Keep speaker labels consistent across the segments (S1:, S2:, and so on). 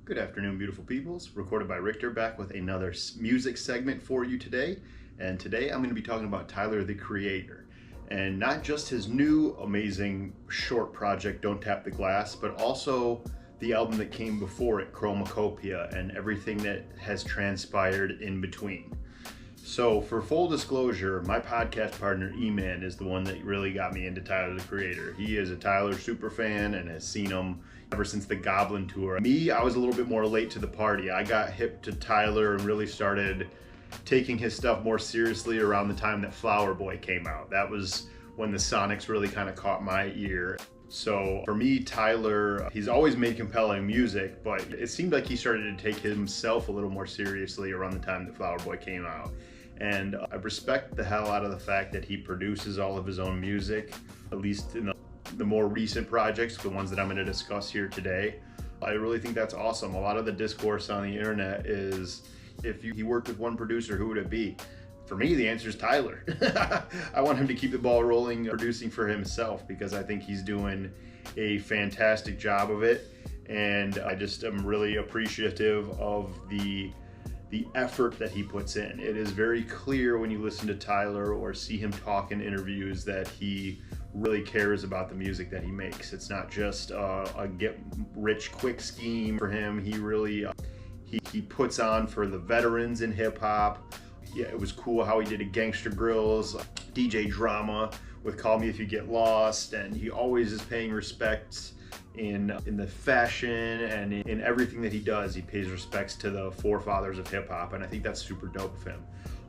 S1: Good afternoon, beautiful peoples. Recorded by Richter, back with another music segment for you today. And today I'm going to be talking about Tyler, the Creator. And not just his new amazing short project, Don't Tap the Glass, but also the album that came before it, CHROMAKOPIA, and everything that has transpired in between. So for full disclosure, my podcast partner, E-Man, is the one that really got me into Tyler, the Creator. He is a Tyler super fan and has seen him ever since the Goblin tour. Me, I was a little bit more late to the party. I got hip to Tyler and really started taking his stuff more seriously around the time that Flower Boy came out. That was when the Sonics really kind of caught my ear. So for me, Tyler, he's always made compelling music, but it seemed like he started to take himself a little more seriously around the time that Flower Boy came out. And I respect the hell out of the fact that he produces all of his own music, at least in the more recent projects, the ones that I'm going to discuss here today. I really think that's awesome. A lot of the discourse on the internet is, if he worked with one producer, who would it be? For me, the answer is Tyler. I want him to keep the ball rolling, producing for himself, because I think he's doing a fantastic job of it. And I just am really appreciative of the effort that he puts in. It is very clear when you listen to Tyler or see him talk in interviews that he really cares about the music that he makes. It's not just a get rich quick scheme for him. He really he puts on for the veterans in hip hop. Yeah, it was cool how he did a Gangster Grills, DJ Drama with Call Me If You Get Lost, and he always is paying respects in the fashion and in everything that he does. He pays respects to the forefathers of hip hop, and I think that's super dope of him.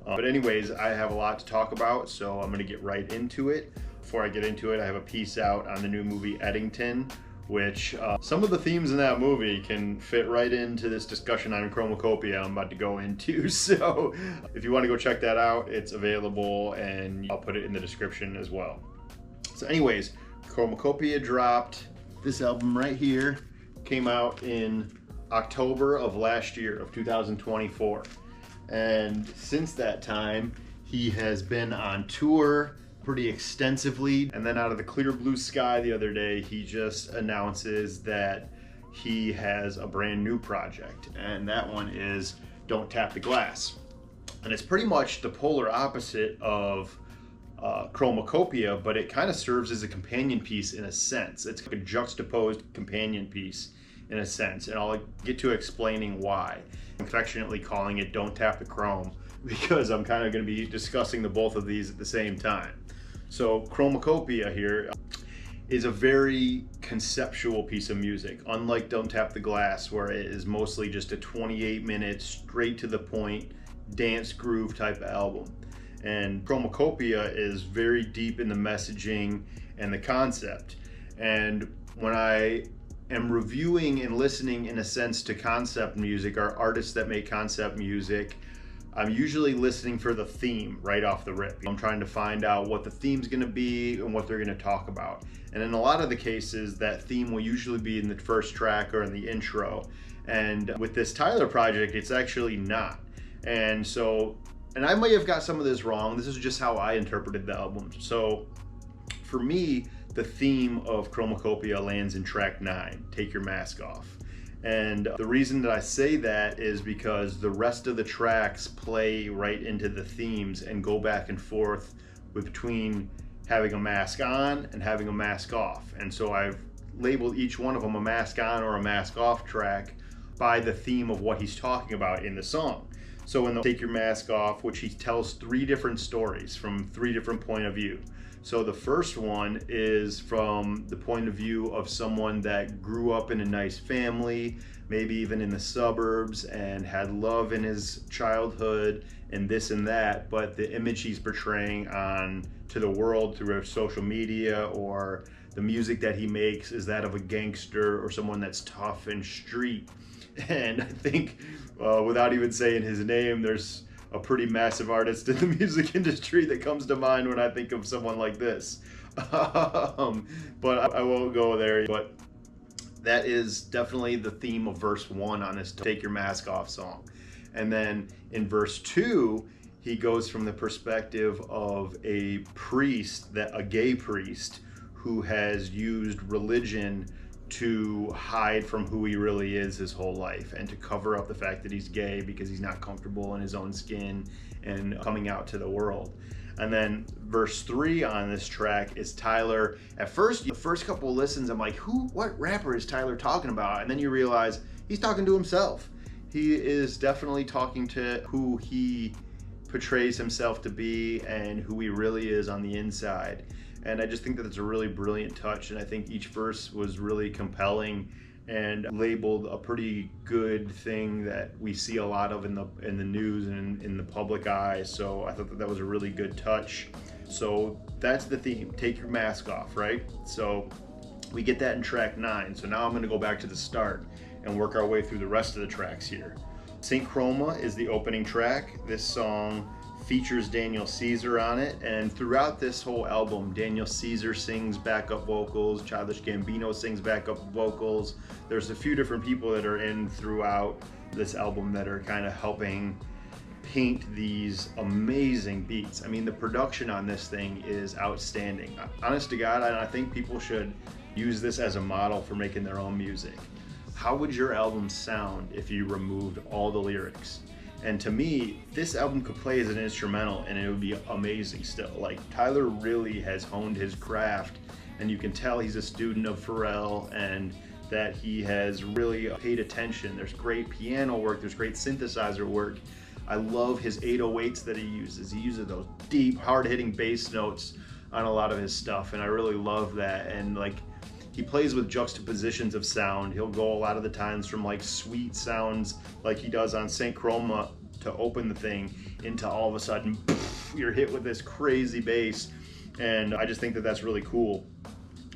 S1: But anyways, I have a lot to talk about, so I'm gonna get right into it. Before I get into it, I have a piece out on the new movie Eddington, which some of the themes in that movie can fit right into this discussion on CHROMAKOPIA I'm about to go into. So if you want to go check that out, it's available, and I'll put it in the description as well. So anyways, CHROMAKOPIA dropped. This album right here came out in October of last year, of 2024. And since that time, he has been on tour pretty extensively. And then out of the clear blue sky the other day, he just announces that he has a brand new project. And that one is Don't Tap the Glass. And it's pretty much the polar opposite of CHROMAKOPIA, but it kind of serves as a companion piece in a sense. It's like a juxtaposed companion piece in a sense, and I'll get to explaining why. I'm affectionately calling it Don't Tap the Chrome, because I'm kind of going to be discussing the both of these at the same time. So CHROMAKOPIA here is a very conceptual piece of music, unlike Don't Tap the Glass, where it is mostly just a 28-minute, straight to the point, dance groove type of album. And CHROMAKOPIA is very deep in the messaging and the concept. And when I am reviewing and listening, in a sense, to concept music, or artists that make concept music, I'm usually listening for the theme right off the rip. I'm trying to find out what the theme's gonna be and what they're gonna talk about. And in a lot of the cases, that theme will usually be in the first track or in the intro. And with this Tyler project, it's actually not. And I may have got some of this wrong. This is just how I interpreted the album. So for me, the theme of CHROMAKOPIA lands in track 9, Take Your Mask Off. And the reason that I say that is because the rest of the tracks play right into the themes and go back and forth between having a mask on and having a mask off. And so I've labeled each one of them a mask on or a mask off track by the theme of what he's talking about in the song. So in the Take Your Mask Off, which he tells 3 different stories from 3 different point of view. So the first one is from the point of view of someone that grew up in a nice family, maybe even in the suburbs, and had love in his childhood and this and that, but the image he's portraying on to the world through social media or the music that he makes is that of a gangster or someone that's tough and street. And I think without even saying his name, there's a pretty massive artist in the music industry that comes to mind when I think of someone like this. But I won't go there. But that is definitely the theme of verse 1 on this Take Your Mask Off song. And then in verse 2, he goes from the perspective of a priest, a gay priest, who has used religion to hide from who he really is his whole life, and to cover up the fact that he's gay because he's not comfortable in his own skin and coming out to the world. And then verse 3 on this track is Tyler. At first, the first couple of listens, I'm like, what rapper is Tyler talking about? And then you realize he's talking to himself. He is definitely talking to who he portrays himself to be and who he really is on the inside. And I just think that it's a really brilliant touch, and I think each verse was really compelling and labeled a pretty good thing that we see a lot of in the news and in the public eye. So I thought that was a really good touch. So that's the theme, take your mask off, right? So we get that in track 9. So now I'm going to go back to the start and work our way through the rest of the tracks here. St. Chroma is the opening track. This song features Daniel Caesar on it, and throughout this whole album, Daniel Caesar sings backup vocals, Childish Gambino sings backup vocals. There's a few different people that are in throughout this album that are kind of helping paint these amazing beats. I mean, the production on this thing is outstanding. Honest to God, I think people should use this as a model for making their own music. How would your album sound if you removed all the lyrics? And to me, this album could play as an instrumental and it would be amazing still. Like, Tyler really has honed his craft, and you can tell he's a student of Pharrell and that he has really paid attention. There's great piano work, there's great synthesizer work. I love his 808s that he uses. He uses those deep, hard-hitting bass notes on a lot of his stuff, and I really love that. And like, he plays with juxtapositions of sound. He'll go a lot of the times from like sweet sounds like he does on St. Chroma to open the thing into all of a sudden you're hit with this crazy bass, and I just think that that's really cool.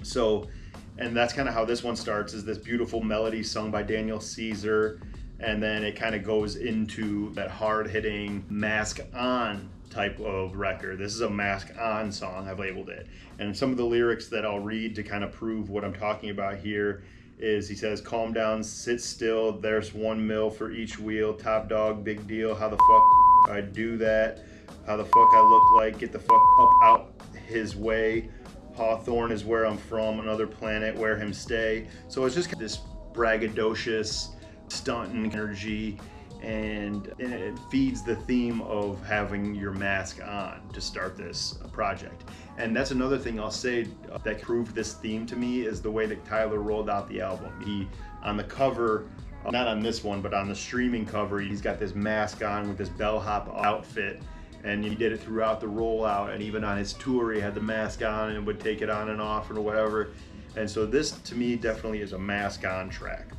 S1: So, and that's kind of how this one starts, is this beautiful melody sung by Daniel Caesar, and then it kind of goes into that hard-hitting mask on type of record. This is a mask on song, I've labeled it. And some of the lyrics that I'll read to kind of prove what I'm talking about here is, he says, calm down, sit still, there's 1 mil for each wheel, top dog, big deal, how the fuck I do that, how the fuck I look like, get the fuck up out his way, Hawthorne is where I'm from, another planet where him stay. So it's just this braggadocious stunting energy, and it feeds the theme of having your mask on to start this project. And that's another thing I'll say that proved this theme to me, is the way that Tyler rolled out the album. He, on the cover, not on this one, but on the streaming cover, he's got this mask on with this bellhop outfit, and he did it throughout the rollout, and even on his tour he had the mask on and would take it on and off or whatever. And so this, to me, definitely is a mask on track.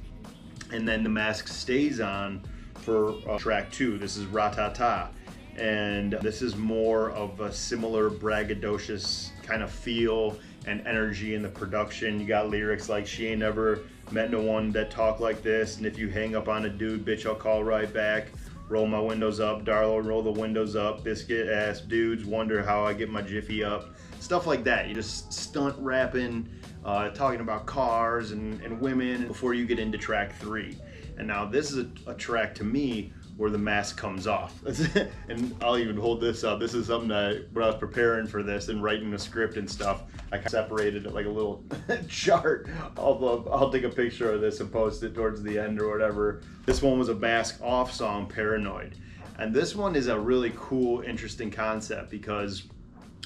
S1: And then the mask stays on for track 2. This is Ratata, and this is more of a similar braggadocious kind of feel and energy in the production. You got lyrics like, she ain't never met no one that talk like this, and if you hang up on a dude, bitch, I'll call right back, roll my windows up, Darlo, roll the windows up, biscuit ass dudes wonder how I get my jiffy up, stuff like that. You just stunt rapping, talking about cars and women before you get into track 3. And now this is a track, to me, where the mask comes off. And I'll even hold this up. This is something that, when I was preparing for this and writing the script and stuff, I kind of separated it like a little chart. I'll take a picture of this and post it towards the end or whatever. This one was a mask off song, Paranoid. And this one is a really cool, interesting concept, because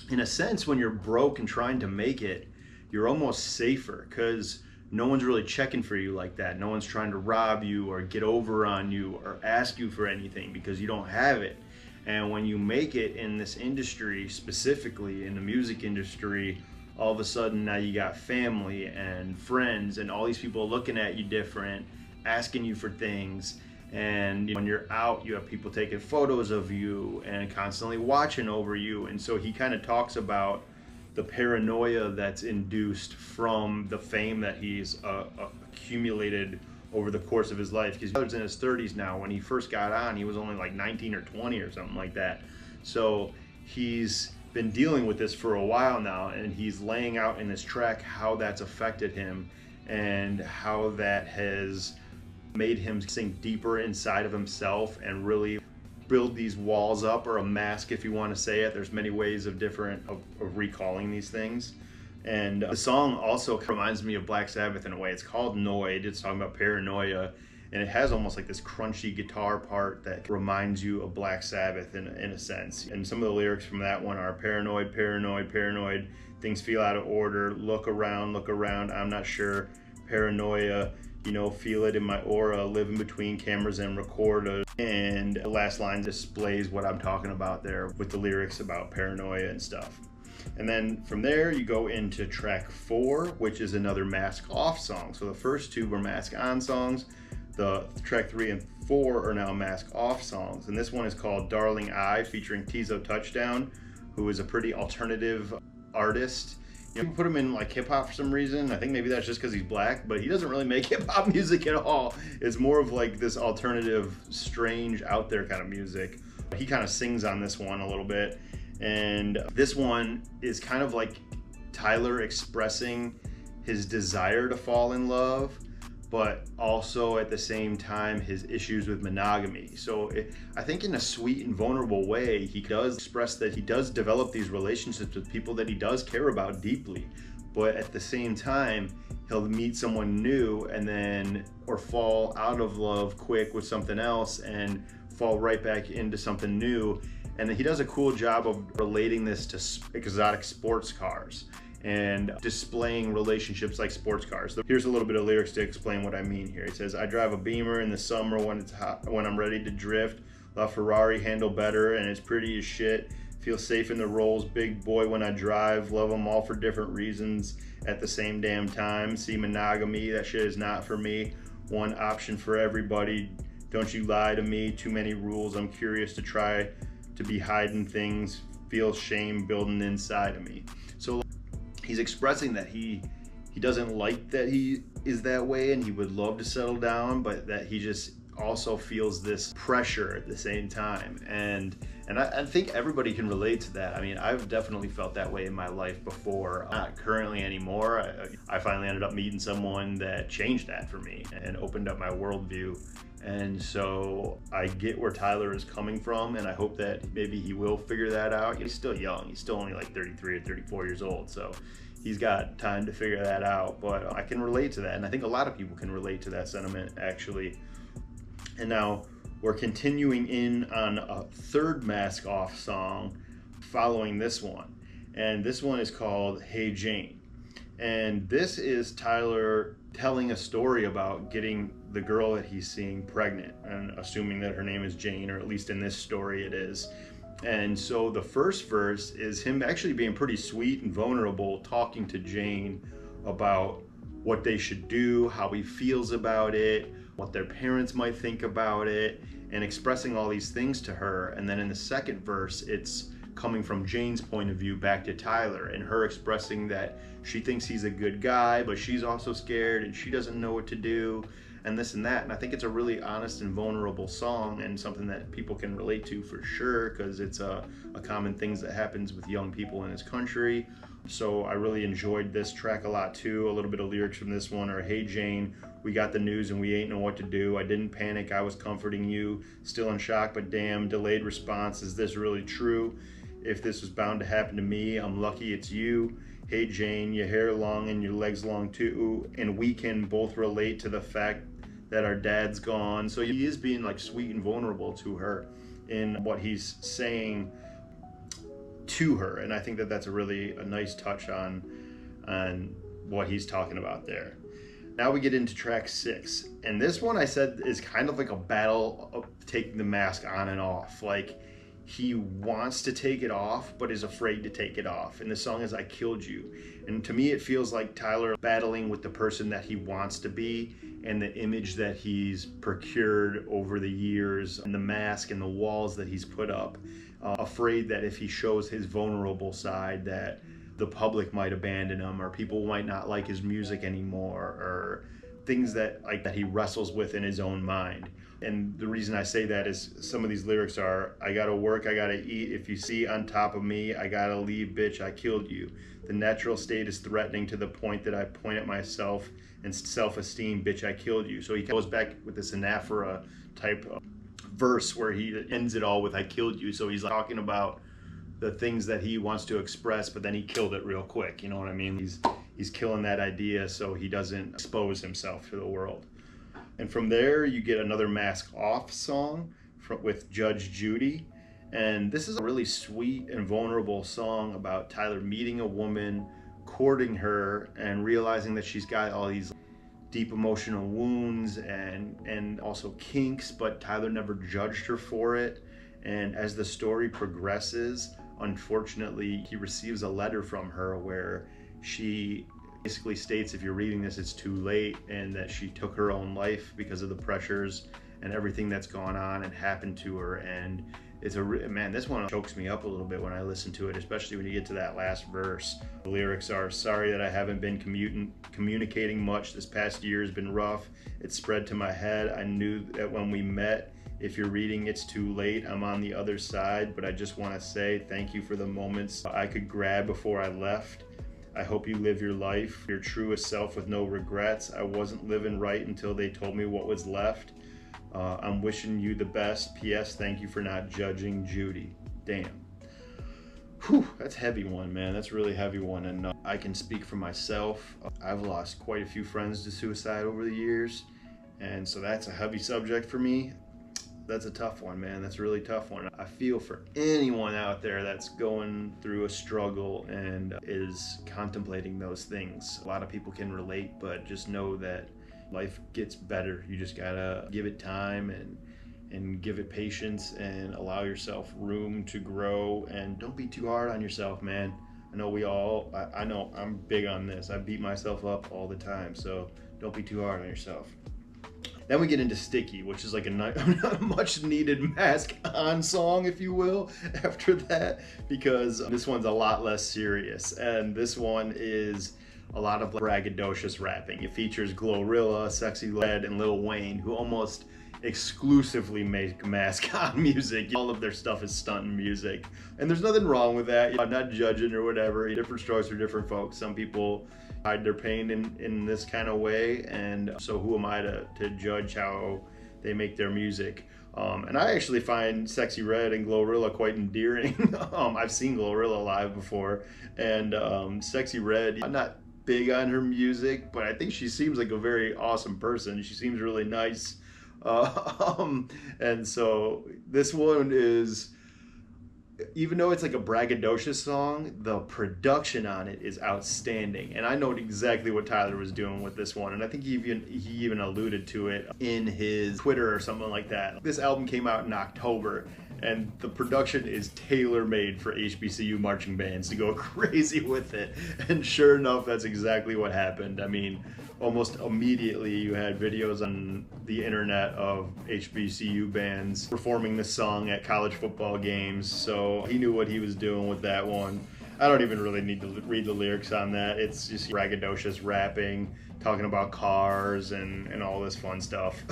S1: in a sense, when you're broke and trying to make it, you're almost safer, because no one's really checking for you like that. No one's trying to rob you or get over on you or ask you for anything because you don't have it. And when you make it in this industry, specifically in the music industry, all of a sudden now you got family and friends and all these people looking at you different, asking you for things. And when you're out, you have people taking photos of you and constantly watching over you. And so he kind of talks about the paranoia that's induced from the fame that he's accumulated over the course of his life. Because he's in his 30s now. When he first got on, he was only like 19 or 20 or something like that. So he's been dealing with this for a while now, and he's laying out in this track how that's affected him and how that has made him sink deeper inside of himself and really build these walls up, or a mask if you want to say it. There's many ways of recalling these things. And the song also reminds me of Black Sabbath in a way. It's called Noid. It's talking about paranoia, and it has almost like this crunchy guitar part that reminds you of Black Sabbath in a sense. And some of the lyrics from that one are paranoid, paranoid, paranoid. Things feel out of order. Look around, I'm not sure. Paranoia, you know, feel it in my aura, living between cameras and recorders. And the last line displays what I'm talking about there with the lyrics about paranoia and stuff. And then from there you go into track 4, which is another Mask Off song. So the first 2 were Mask On songs. The track 3 and 4 are now Mask Off songs. And this one is called Darling I, featuring Tizo Touchdown, who is a pretty alternative artist. You know, put him in like hip hop for some reason. I think maybe that's just because he's black, but he doesn't really make hip hop music at all. It's more of like this alternative, strange, out there kind of music. He kind of sings on this one a little bit. And this one is kind of like Tyler expressing his desire to fall in love, but also at the same time his issues with monogamy. So I think in a sweet and vulnerable way, he does express that he does develop these relationships with people that he does care about deeply, but at the same time he'll meet someone new and then or fall out of love quick with something else and fall right back into something new. And he does a cool job of relating this to exotic sports cars and displaying relationships like sports cars. Here's a little bit of lyrics to explain what I mean here. He says, I drive a Beamer in the summer when it's hot, when I'm ready to drift. La Ferrari handle better and it's pretty as shit. Feel safe in the rolls, big boy when I drive. Love them all for different reasons at the same damn time. See, monogamy, that shit is not for me. One option for everybody. Don't you lie to me. Too many rules. I'm curious to try to be hiding things, feel shame building inside of me. So he's expressing that he doesn't like that he is that way and he would love to settle down, but that he just also feels this pressure at the same time. And I think everybody can relate to that. I mean, I've definitely felt that way in my life before. Not currently anymore. I finally ended up meeting someone that changed that for me and opened up my worldview. And so I get where Tyler is coming from, and I hope that maybe he will figure that out. He's still young. He's still only like 33 or 34 years old, so he's got time to figure that out. But I can relate to that, and I think a lot of people can relate to that sentiment, actually. And now we're continuing in on a third Mask Off song following this one. And this one is called Hey Jane. And this is Tyler telling a story about getting the girl that he's seeing pregnant, and assuming that her name is Jane, or at least in this story it is. And so the first verse is him actually being pretty sweet and vulnerable, talking to Jane about what they should do, how he feels about it, what their parents might think about it, and expressing all these things to her. And then in the second verse, it's coming from Jane's point of view back to Tyler, and her expressing that she thinks he's a good guy, but she's also scared and she doesn't know what to do, and this and that. And I think it's a really honest and vulnerable song, and something that people can relate to for sure, because it's a common thing that happens with young people in this country. So I really enjoyed this track a lot too. A little bit of lyrics from this one are, hey Jane, we got the news and we ain't know what to do. I didn't panic, I was comforting you. Still in shock, but damn, delayed response. Is this really true? If this was bound to happen to me, I'm lucky it's you. Hey Jane, your hair long and your legs long too, and we can both relate to the fact that our dad's gone. So he is being like sweet and vulnerable to her in what he's saying to her, and I think that that's a nice touch on what he's talking about there. Now we get into track 6, and this one I said is kind of like a battle of taking the mask on and off. Like, he wants to take it off but is afraid to take it off, and the song is I Killed You. And to me it feels like Tyler battling with the person that he wants to be and the image that he's procured over the years, and the mask and the walls that he's put up, afraid that if he shows his vulnerable side that the public might abandon him, or people might not like his music anymore, or things that he wrestles with in his own mind. And the reason I say that is some of these lyrics are, I gotta work, I gotta eat, if you see on top of me, I gotta leave, bitch, I killed you. The natural state is threatening to the point that I point at myself and self-esteem, bitch, I killed you. So he goes back with this anaphora type of verse where he ends it all with I killed you. So he's talking about the things that he wants to express, but then he killed it real quick. You know what I mean? He's killing that idea so he doesn't expose himself to the world. And from there, you get another Mask Off song with Judge Judy. And this is a really sweet and vulnerable song about Tyler meeting a woman, courting her, and realizing that she's got all these deep emotional wounds and also kinks, but Tyler never judged her for it. And as the story progresses, unfortunately, he receives a letter from her where she basically states, if you're reading this, it's too late, and that she took her own life because of the pressures and everything that's gone on and happened to her. And it's man, this one chokes me up a little bit when I listen to it, especially when you get to that last verse. The lyrics are, sorry that I haven't been communicating much. This past year has been rough. It spread to my head. I knew that when we met, if you're reading, it's too late. I'm on the other side, but I just want to say thank you for the moments I could grab before I left. I hope you live your life, your truest self with no regrets. I wasn't living right until they told me what was left. I'm wishing you the best. P.S. Thank you for not judging, Judy. Damn. Whew, that's a heavy one, man. That's a really heavy one. And I can speak for myself. I've lost quite a few friends to suicide over the years. And so that's a heavy subject for me. That's a tough one, man. That's a really tough one. I feel for anyone out there that's going through a struggle and is contemplating those things. A lot of people can relate, but just know that life gets better. You just gotta give it time and give it patience and allow yourself room to grow, and don't be too hard on yourself, man. I know I know I'm big on this. I beat myself up all the time, so don't be too hard on yourself. Then we get into Sticky, which is like a much needed Mask On song, if you will, after that, because this one's a lot less serious. And this one is a lot of braggadocious rapping. It features Glorilla, Sexy Red, and Lil Wayne, who almost exclusively make Mask On music. All of their stuff is stunting music. And there's nothing wrong with that. I'm not judging or whatever. Different strokes for different folks. Some people hide their pain in this kind of way, and so who am I to judge how they make their music? And I actually find Sexy Red and Glorilla quite endearing. I've seen Glorilla live before, and Sexy Red, I'm not big on her music, but I think she seems like a very awesome person. She seems really nice. And so this one is, even though it's like a braggadocious song, the production on it is outstanding. And I know exactly what Tyler was doing with this one. And I think he even alluded to it in his Twitter or something like that. This album came out in October, and the production is tailor-made for HBCU marching bands to go crazy with it. And sure enough, that's exactly what happened. I mean, almost immediately you had videos on the internet of HBCU bands performing this song at college football games, so he knew what he was doing with that one. I don't even really need to read the lyrics on that. It's just braggadocious rapping, talking about cars and all this fun stuff.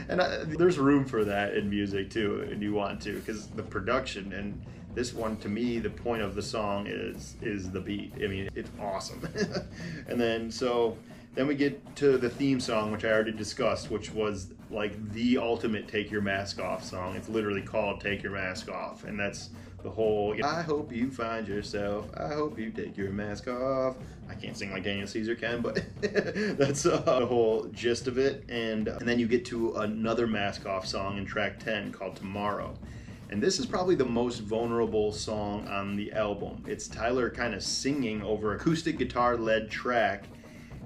S1: And there's room for that in music too, and you want to, because the production, and this one, to me, the point of the song is the beat. I mean, it's awesome. And then we get to the theme song, which I already discussed, which was like the ultimate Take Your Mask Off song. It's literally called Take Your Mask Off. And that's the whole, I hope you find yourself, I hope you take your mask off. I can't sing like Daniel Caesar can, but that's the whole gist of it. And then you get to another Mask Off song in track 10 called Tomorrow. And this is probably the most vulnerable song on the album. It's Tyler kind of singing over acoustic guitar-led track,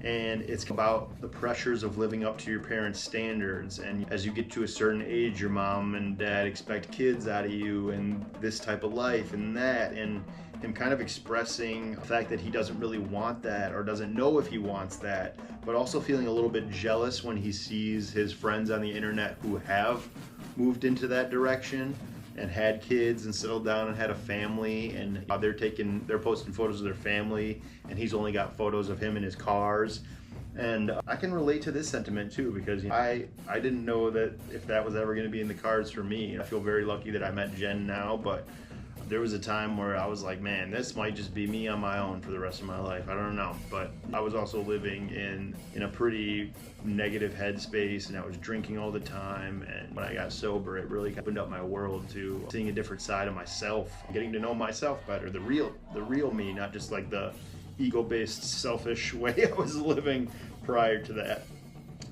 S1: and it's about the pressures of living up to your parents' standards. And as you get to a certain age, your mom and dad expect kids out of you and this type of life and that, and him kind of expressing the fact that he doesn't really want that or doesn't know if he wants that, but also feeling a little bit jealous when he sees his friends on the internet who have moved into that direction and had kids and settled down and had a family, and they're posting photos of their family, and he's only got photos of him in his cars. And I can relate to this sentiment too, because I didn't know that if that was ever going to be in the cards for me. I feel very lucky that I met Jen now, but there was a time where I was like, man, this might just be me on my own for the rest of my life. I don't know. But I was also living in a pretty negative headspace, and I was drinking all the time. And when I got sober, it really opened up my world to seeing a different side of myself, getting to know myself better, the real me, not just like the ego-based, selfish way I was living prior to that.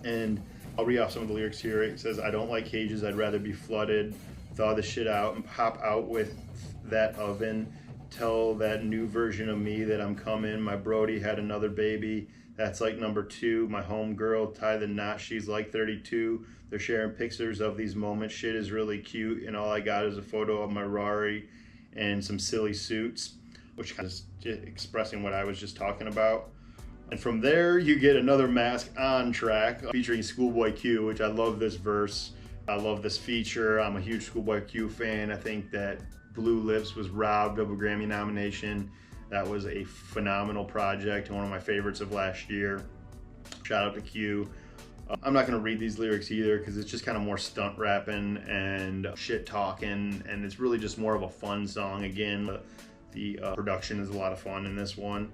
S1: And I'll read off some of the lyrics here. It says, I don't like cages, I'd rather be flooded. Thaw the shit out and pop out with that oven. Tell that new version of me that I'm coming. My Brody had another baby. That's like number 2. My homegirl, tie the knot. She's like 32. They're sharing pictures of these moments. Shit is really cute. And all I got is a photo of my Rari and some silly suits, which kind of is expressing what I was just talking about. And from there, you get another Mask On track featuring Schoolboy Q, which I love this verse. I love this feature. I'm a huge Schoolboy Q fan. I think that Blue Lips was robbed of a Grammy nomination. That was a phenomenal project, one of my favorites of last year. Shout out to Q. I'm not gonna read these lyrics either because it's just kind of more stunt rapping and shit talking, and it's really just more of a fun song. Again, the production is a lot of fun in this one.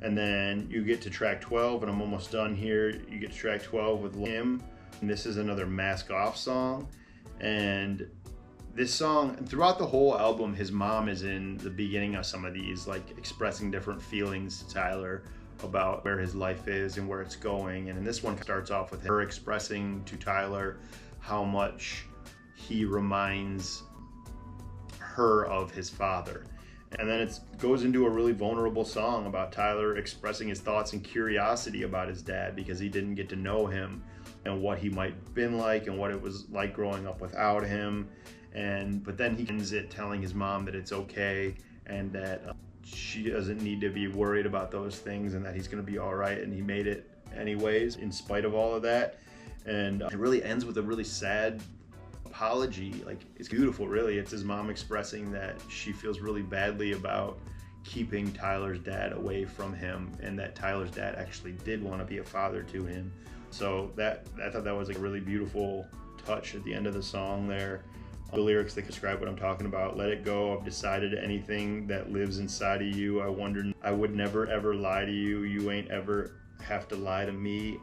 S1: And then you get to track 12, and I'm almost done here. You get to track 12 with him. And this is another Mask Off song. And this song, throughout the whole album, his mom is in the beginning of some of these, like expressing different feelings to Tyler about where his life is and where it's going. And in this one starts off with her expressing to Tyler how much he reminds her of his father. And then it goes into a really vulnerable song about Tyler expressing his thoughts and curiosity about his dad because he didn't get to know him and what he might have been like and what it was like growing up without him. But then he ends it telling his mom that it's okay and that she doesn't need to be worried about those things and that he's gonna be all right, and he made it anyways in spite of all of that. And it really ends with a really sad apology. Like, it's beautiful, really. It's his mom expressing that she feels really badly about keeping Tyler's dad away from him, and that Tyler's dad actually did want to be a father to him. So I thought that was a really beautiful touch at the end of the song there. The lyrics that describe what I'm talking about. Let it go, I've decided anything that lives inside of you. I wonder, I would never ever lie to you. You ain't ever have to lie to me.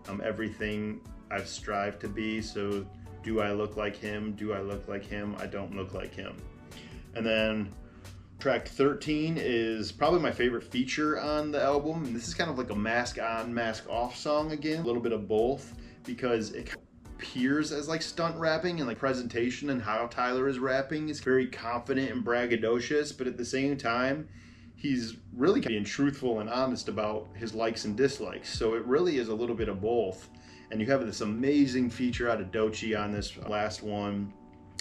S1: I'm everything I've strived to be. So do I look like him? Do I look like him? I don't look like him. And then track 13 is probably my favorite feature on the album. And this is kind of like a Mask On, Mask Off song again. A little bit of both, because it appears as like stunt rapping and like presentation, and how Tyler is rapping is very confident and braggadocious, but at the same time, he's really being truthful and honest about his likes and dislikes. So it really is a little bit of both. And you have this amazing feature out of Doechii on this last one.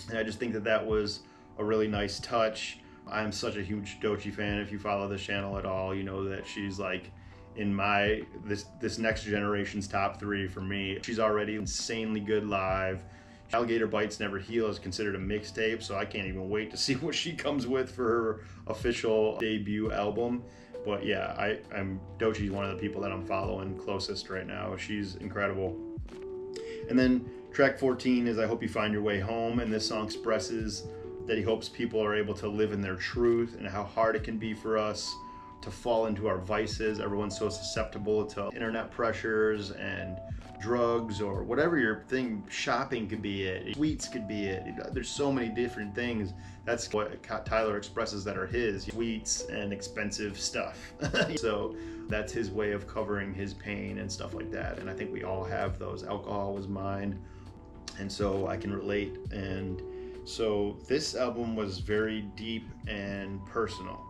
S1: And I just think that that was a really nice touch. I'm such a huge Doechii fan. If you follow this channel at all, you know that she's like in this next generation's top 3 for me. She's already insanely good live. Alligator Bites Never Heal is considered a mixtape, so I can't even wait to see what she comes with for her official debut album. But yeah, Doechii's one of the people that I'm following closest right now. She's incredible. And then track 14 is I Hope You Find Your Way Home, and this song expresses that he hopes people are able to live in their truth and how hard it can be for us to fall into our vices. Everyone's so susceptible to internet pressures and drugs or whatever your thing. Shopping could be it, sweets could be it. There's so many different things. That's what Tyler expresses that are his, sweets and expensive stuff. So that's his way of covering his pain and stuff like that. And I think we all have those. Alcohol was mine, and so I can relate. And so this album was very deep and personal.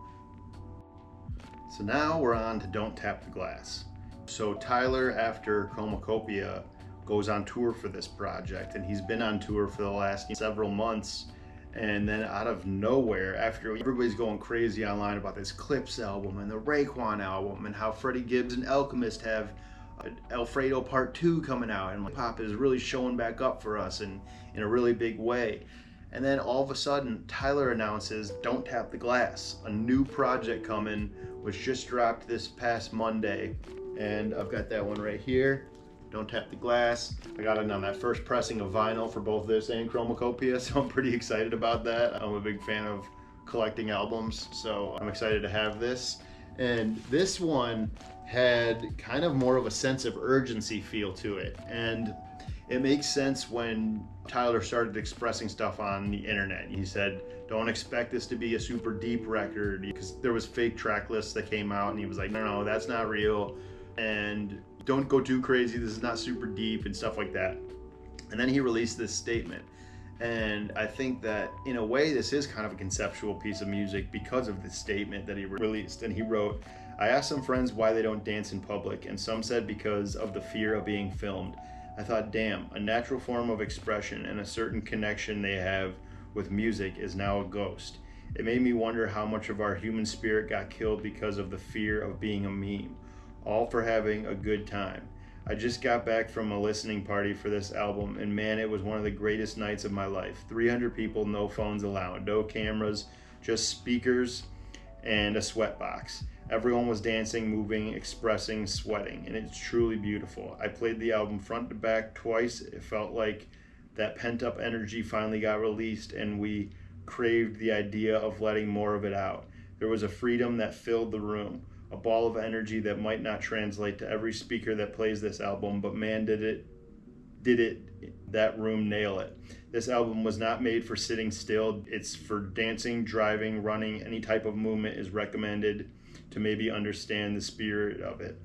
S1: So now we're on to Don't Tap the Glass. So Tyler, after CHROMAKOPIA, goes on tour for this project, and he's been on tour for the last several months. And then out of nowhere, after everybody's going crazy online about this Clips album and the Raekwon album and how Freddie Gibbs and Alchemist have Alfredo Part 2 coming out, and hip-hop is really showing back up for us in a really big way. And then all of a sudden, Tyler announces Don't Tap the Glass, a new project coming, which just dropped this past Monday. And I've got that one right here, Don't Tap the Glass. I got it on that first pressing of vinyl for both this and CHROMAKOPIA, so I'm pretty excited about that. I'm a big fan of collecting albums, so I'm excited to have this. And this one had kind of more of a sense of urgency feel to it, and it makes sense when Tyler started expressing stuff on the internet. He said, don't expect this to be a super deep record, because there was fake track lists that came out, and he was like, no, that's not real, and don't go too crazy, this is not super deep and stuff like that. And then he released this statement. And I think that in a way this is kind of a conceptual piece of music because of the statement that he released. And he wrote, I asked some friends why they don't dance in public, and some said because of the fear of being filmed. I thought, damn, a natural form of expression and a certain connection they have with music is now a ghost. It made me wonder how much of our human spirit got killed because of the fear of being a meme, all for having a good time. I just got back from a listening party for this album, and man, it was one of the greatest nights of my life. 300 people, no phones allowed, no cameras, just speakers and a sweatbox. Everyone was dancing, moving, expressing, sweating, and it's truly beautiful. I played the album front to back twice. It felt like that pent-up energy finally got released, and we craved the idea of letting more of it out. There was a freedom that filled the room. A ball of energy that might not translate to every speaker that plays this album, but man, did that room nail it. This album was not made for sitting still. It's for dancing, driving, running. Any type of movement is recommended to maybe understand the spirit of it.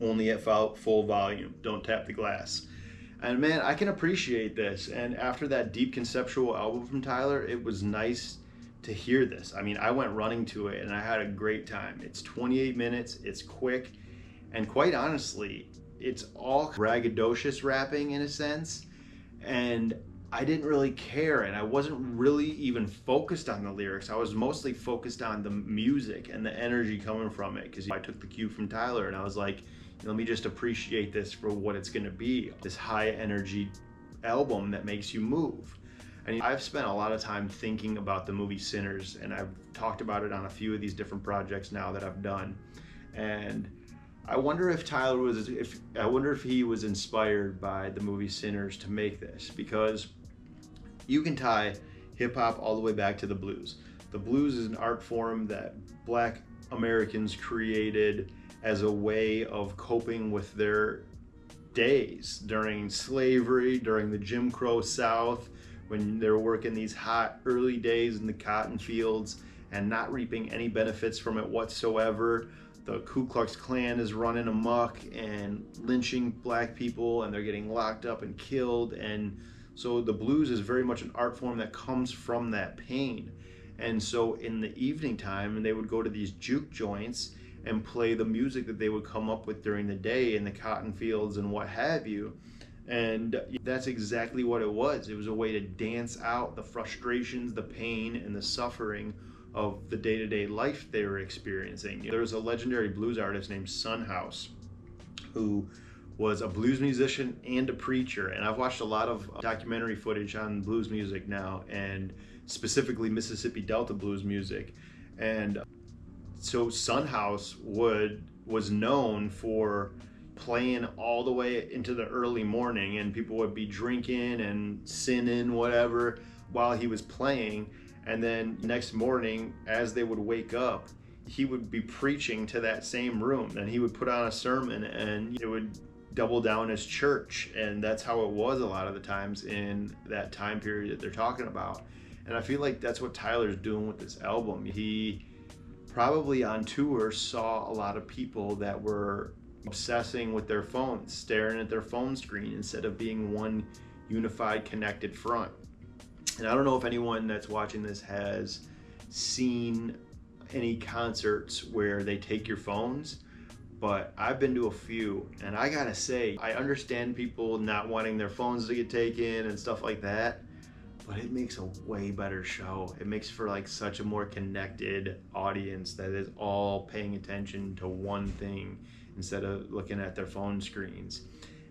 S1: Only at full volume. Don't tap the glass. And man, I can appreciate this. And after that deep conceptual album from Tyler, it was nice to hear this. I mean, I went running to it and I had a great time. It's 28 minutes, it's quick, and quite honestly, it's all braggadocious rapping in a sense, and I didn't really care, and I wasn't really even focused on the lyrics. I was mostly focused on the music and the energy coming from it, because I took the cue from Tyler and I was like, let me just appreciate this for what it's gonna be, this high energy album that makes you move. And I've spent a lot of time thinking about the movie Sinners, and I've talked about it on a few of these different projects now that I've done. And I wonder if if he was inspired by the movie Sinners to make this, because you can tie hip hop all the way back to the blues. The blues is an art form that Black Americans created as a way of coping with their days during slavery, during the Jim Crow South, when they were working these hot early days in the cotton fields and not reaping any benefits from it whatsoever. The Ku Klux Klan is running amok and lynching black people, and they're getting locked up and killed. And so the blues is very much an art form that comes from that pain. And so in the evening time, they would go to these juke joints and play the music that they would come up with during the day in the cotton fields and what have you. And that's exactly what it was. It was a way to dance out the frustrations, the pain, and the suffering of the day-to-day life they were experiencing. There was a legendary blues artist named Son House who was a blues musician and a preacher. And I've watched a lot of documentary footage on blues music now, and specifically Mississippi Delta blues music. And so Son House was known for playing all the way into the early morning, and people would be drinking and sinning whatever while he was playing, and then next morning as they would wake up, he would be preaching to that same room, and he would put on a sermon and it would double down as church. And that's how it was a lot of the times in that time period that they're talking about. And I feel like that's what Tyler's doing with this album. He probably on tour saw a lot of people that were obsessing with their phones, staring at their phone screen instead of being one unified, connected front. And I don't know if anyone that's watching this has seen any concerts where they take your phones, but I've been to a few, and I gotta say, I understand people not wanting their phones to get taken and stuff like that, but it makes a way better show. It makes for like such a more connected audience that is all paying attention to one thing instead of looking at their phone screens.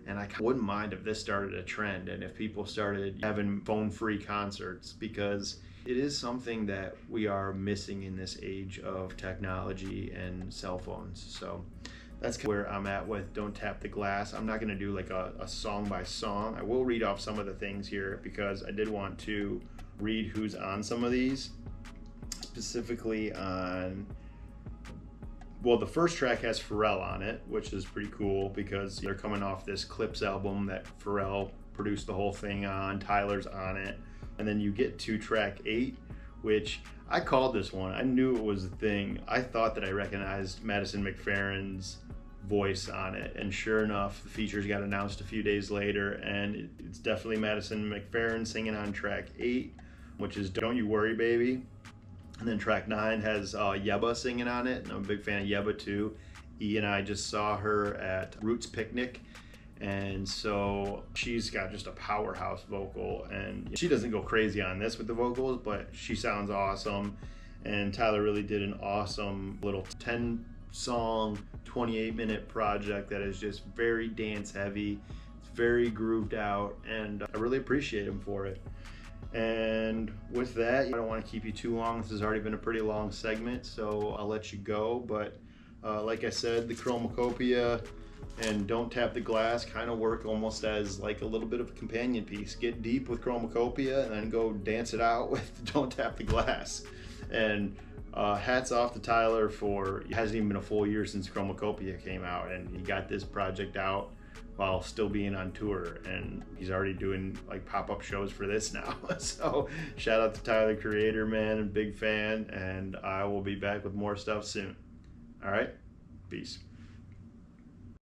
S1: And I wouldn't mind if this started a trend and if people started having phone-free concerts, because it is something that we are missing in this age of technology and cell phones. So that's where I'm at with Don't Tap the Glass. I'm not gonna do like a song by song. I will read off some of the things here because I did want to read who's on some of these. specifically on, well, the first track has Pharrell on it, which is pretty cool because they're coming off this Clips album that Pharrell produced the whole thing on. Tyler's on it. And then you get to track 8, which I called this one. I knew it was a thing. I thought that I recognized Madison McFerrin's voice on it, and sure enough, the features got announced a few days later, and it's definitely Madison McFerrin singing on track 8, which is Don't You Worry Baby. And then track 9 has Yebba singing on it, and I'm a big fan of Yebba too. E and I just saw her at Roots Picnic, and so she's got just a powerhouse vocal, and she doesn't go crazy on this with the vocals, but she sounds awesome. And Tyler really did an awesome little 10-song, 28-minute project that is just very dance heavy. It's very grooved out, and I really appreciate him for it. And with that, I don't want to keep you too long. This has already been a pretty long segment, so I'll let you go. But like I said, the CHROMAKOPIA and Don't Tap the Glass kind of work almost as like a little bit of a companion piece. Get deep with CHROMAKOPIA and then go dance it out with Don't Tap the Glass. And hats off to Tyler for, it hasn't even been a full year since CHROMAKOPIA came out, and he got this project out while still being on tour, and he's already doing like pop-up shows for this now. So shout out to Tyler the Creator, man, and big fan, and I will be back with more stuff soon. All right, peace.